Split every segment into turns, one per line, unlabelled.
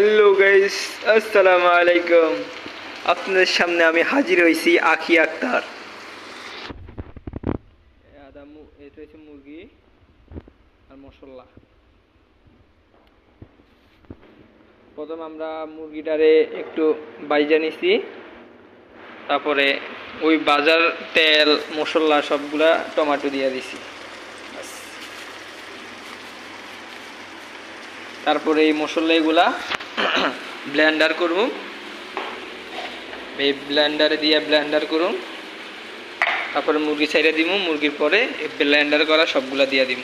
Hello guys, আসসালামু আলাইকুম। আপনাদের সামনে আমি হাজির হয়েছি আখি আক্তার। এটা হচ্ছে মুরগি আর মশলা। প্রথম আমরা মুরগিটারে একটু বাইজা নিছি, তারপরে ওই বাজার তেল মশলা সবগুলা টমেটো দিয়ে দিছি। তারপরে এই মশলা এগুলা ব্লেন্ডার করব। এই ব্লেন্ডারে দিয়ে ব্লেন্ডার করুন, তারপরে মুরগি ছাইড়ে দিব। মুরগির পরে এই ব্লেন্ডার করা সবগুলা দিয়ে দিব।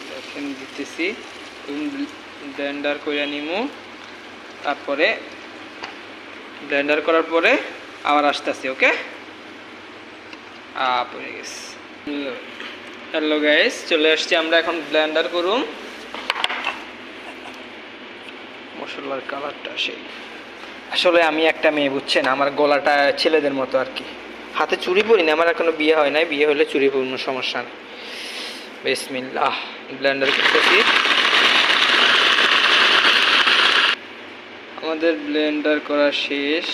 দেখেন দিতেছি, ব্লেন্ডার করে নিব। তারপরে ব্লেন্ডার করার পরে আবার আসতেছি। ওকে, পড়ে গেছে। হ্যালো গাইস, চলে আসছি আমরা। এখন ব্লেন্ডার করুন। মশলার কালারটা সেই। আসলে আমি একটা মেয়ে, বুঝছেন, আমার গলাটা ছেলেদের মতো আর কি। হাতে চুড়ি পরি না, আমার এখনো বিয়ে হয় নাই। বিয়ে হলে চুড়ি পরুন, সমস্যা নেই। বিসমিল্লাহ, ব্লেন্ডার করতেছি। আমাদের ব্লেন্ডার করা শেষ।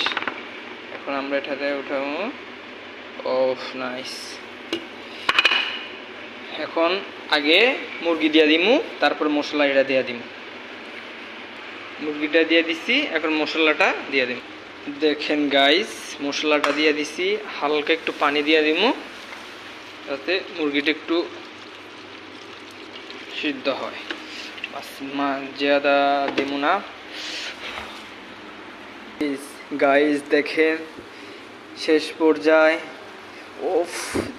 এখন আমরা এটাতে উঠাবো। Of, nice. এখন আগে মুরগি দিয়ে দিমু, তারপর মশলা এটা দিয়ে দিমু। মুরগিটা দিয়ে দিছি, এখন মশলাটা দিয়ে দিমু। দেখেন গাইস, মশলাটা দিয়ে দিছি। হালকা একটু পানি দিয়ে দিমু, যাতে মুরগিটা একটু সিদ্ধ হয়। বাস, জিয়াদা দিমু না। গাইস দেখেন, শেষ পর্যায়ে। ওফ,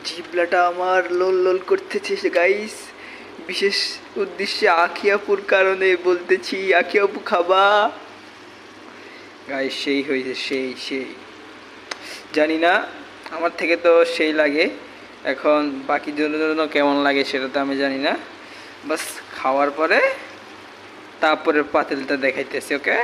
জিবলাটা আমার লোল লোল করতেছে গাইস। বিশেষ উদ্দেশ্যে আখিয়াপুর কারণে বলতেছি, আখিয়াপু খাবা গাইস। সেই হয়েছে, সেই জানি না, আমার থেকে তো সেই লাগে। এখন বাকি জন্য কেমন লাগে সেটা তো আমি জানি না। বাস খাওয়ার পরে তারপরে পাতিলটা দেখাইতেছি। ওকে।